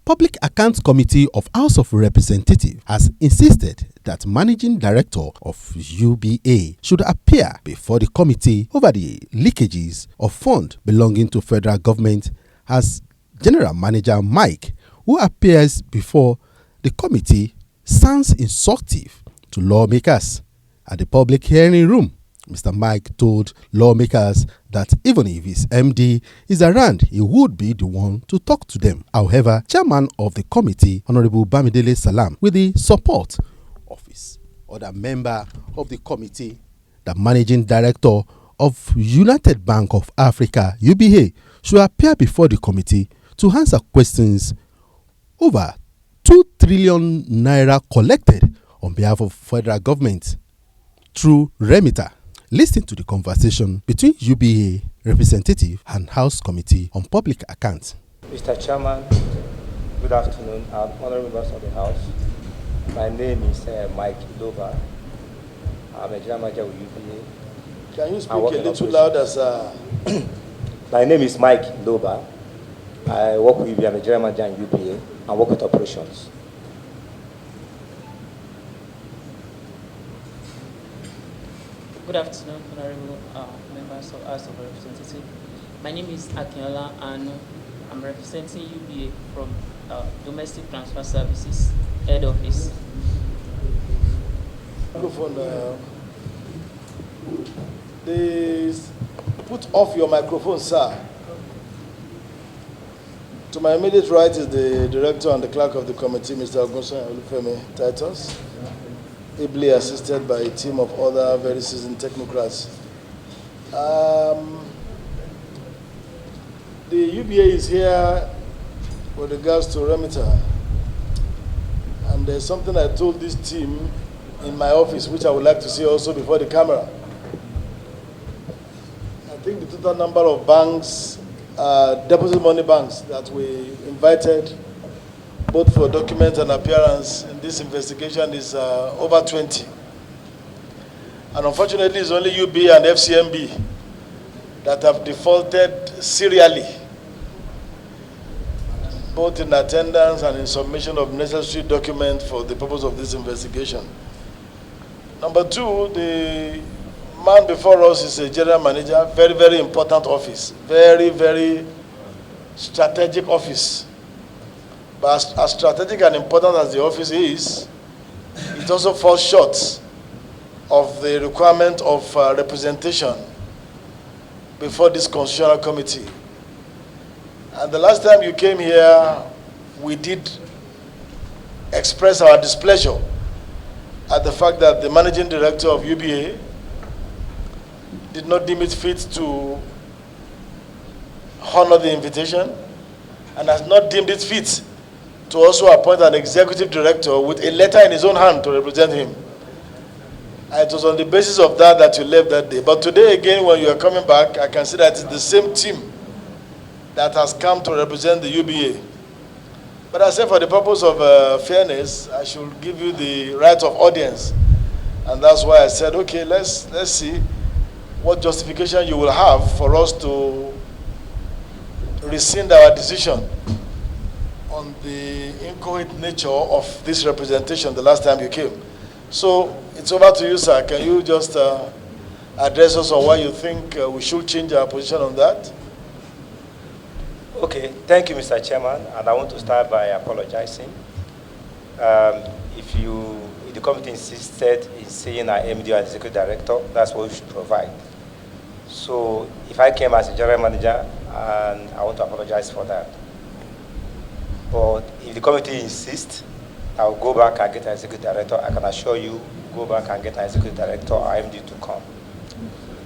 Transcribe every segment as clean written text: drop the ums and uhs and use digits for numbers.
Public Accounts Committee of House of Representatives has insisted that Managing Director of UBA should appear before the committee over the leakages of funds belonging to federal government, as General Manager Mike, who appears before the committee, sounds insultive to lawmakers. At the public hearing room, Mr. Mike told lawmakers that even if his MD is around, he would be the one to talk to them. However, Chairman of the committee, Honorable Bamidele Salam, with the support of his other member of the committee, the Managing Director of United Bank of Africa, UBA, should appear before the committee to answer questions over 2 trillion naira collected on behalf of federal government through remitter. Listen to the conversation between UBA representative and House Committee on Public Accounts. Mr. Chairman, good afternoon, honorable members of the House. My name is Mike Loba. I'm a general manager with UBA. Can you speak a little louder, sir? My name is Mike Loba. I work with UBA. I'm a general manager in UBA and work with operations. Good afternoon, honorable members of House of Representatives. My name is Akinola Anu. I'm representing UBA from Domestic Transfer Services, Head Office. Please put off your microphone, sir. To my immediate right is the Director and the Clerk of the Committee, Mr. Ogunson Olufemi Titus, ably assisted by a team of other very seasoned technocrats. The UBA is here with regards to remitter. And there's something I told this team in my office, which I would like to see also before the camera. I think the total number of banks, deposit money banks that we invited both for document and appearance in this investigation is over 20. And unfortunately, it's only UBA and FCMB that have defaulted serially, both in attendance and in submission of necessary documents for the purpose of this investigation. Number two, the man before us is a general manager, very, very important office, very, very strategic office. But as strategic and important as the office is, it also falls short of the requirement of representation before this constitutional committee. And the last time you came here, we did express our displeasure at the fact that the managing director of UBA did not deem it fit to honor the invitation and has not deemed it fit to also appoint an executive director with a letter in his own hand to represent him. And it was on the basis of that that you left that day. But today again, when you are coming back, I can see that it's the same team that has come to represent the UBA. But I said for the purpose of fairness, I should give you the right of audience. And that's why I said, okay, let's see what justification you will have for us to rescind our decision on the inchoate nature of this representation the last time you came. So it's over to you, sir. Can you just address us on why you think we should change our position on that? Okay, thank you, Mr. Chairman, and I want to start by apologizing. If the committee insisted in seeing our MD and executive director, that's what we should provide. So if I came as a general manager, and I want to apologize for that. But if the committee insists, I'll go back and get an executive director. I can assure you, go back and get an executive director or MD to come.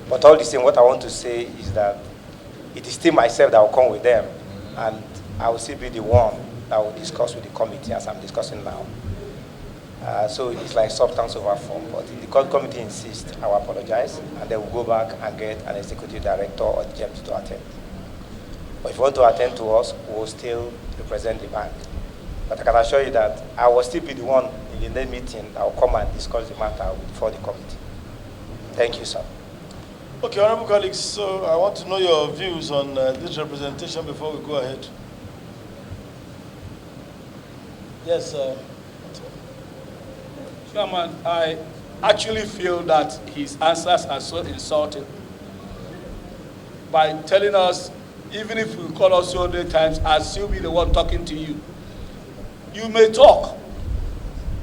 But all the same, what I want to say is that it is still myself that will come with them, and I will still be the one that will discuss with the committee as I'm discussing now. So it's like substance over form. But if the committee insists, I will apologize, and then we'll go back and get an executive director or the GM to attend. But if you want to attend to us, we will still represent the bank. But I can assure you that I will still be the one in the next meeting that will come and discuss the matter before the committee. Thank you, sir. Okay, honorable colleagues, so I want to know your views on this representation before we go ahead. Yes, Chairman, I actually feel that his answers are so insulting by telling us, even if you call us so many times, I'll still be the one talking to you. You may talk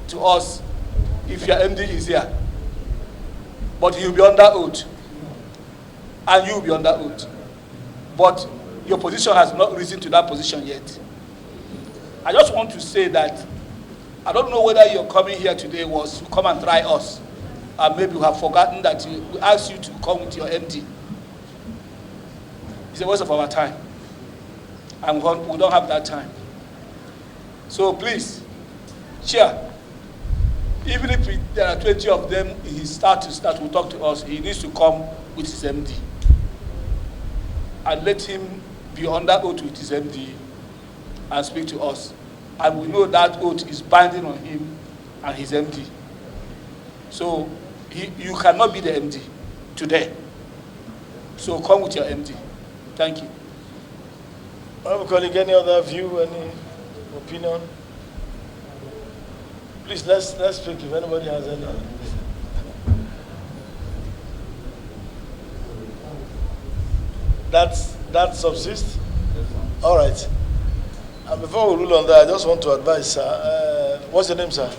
to us if your MD is here, but he'll be under oath, and you'll be under oath. But your position has not risen to that position yet. I just want to say that I don't know whether your coming here today was to come and try us, and maybe you have forgotten that we asked you to come with your MD. It's a waste of our time, and we don't have that time. So please, Chair, even if there are 20 of them, he will talk to us. He needs to come with his MD, and let him be under oath with his MD and speak to us. And we know that oath is binding on him and his MD. So you cannot be the MD today. So come with your MD. Thank you. I'm calling any other view, any opinion? Please, let's speak if anybody has any. That subsists? All right. And before we rule on that, I just want to advise, sir. What's your name, sir?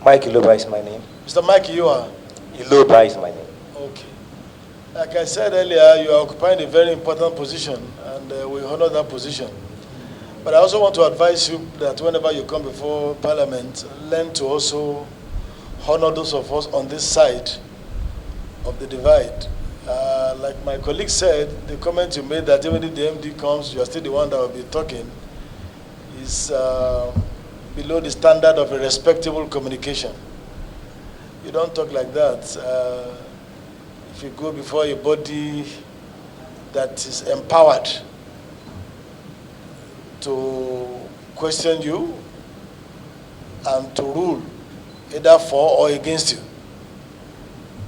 Mike Iloba is my name. Mr. Mike, you are? Iloba is my name. Okay. Like I said earlier, you are occupying a very important position, and we honor that position. But I also want to advise you that whenever you come before Parliament, learn to also honor those of us on this side of the divide. Like my colleague said, the comment you made that even if the MD comes, you are still the one that will be talking, is below the standard of a respectable communication. You don't talk like that. If you go before a body that is empowered to question you and to rule either for or against you,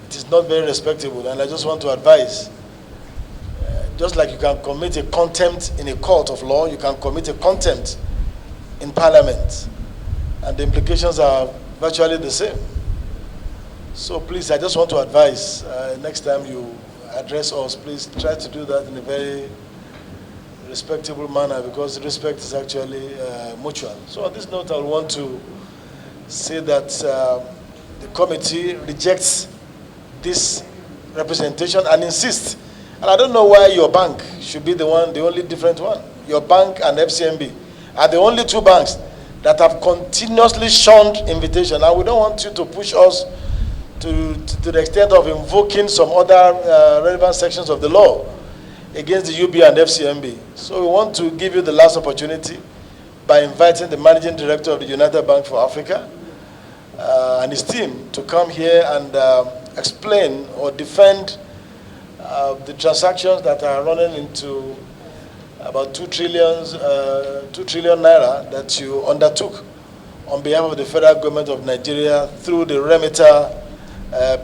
it is not very respectable. And I just want to advise, just like you can commit a contempt in a court of law, you can commit a contempt in Parliament, and the implications are virtually the same. So please, I just want to advise, next time you address us, please try to do that in a very respectable manner, because respect is actually mutual. So on this note, I want to say that the committee rejects this representation and insists. And I don't know why your bank should be the only different one. Your bank and FCMB are the only two banks that have continuously shunned invitation. And we don't want you to push us to the extent of invoking some other relevant sections of the law against the UBA and FCMB. So we want to give you the last opportunity by inviting the Managing Director of the United Bank for Africa and his team to come here and explain or defend the transactions that are running into about 2 trillion naira that you undertook on behalf of the federal government of Nigeria through the remitter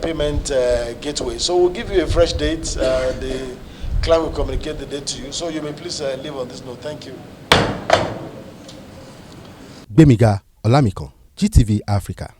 payment gateway. So we'll give you a fresh date. The clerk will communicate the date to you. So you may please leave on this note. Thank you. Gbemiga Olamikon, GTV Africa.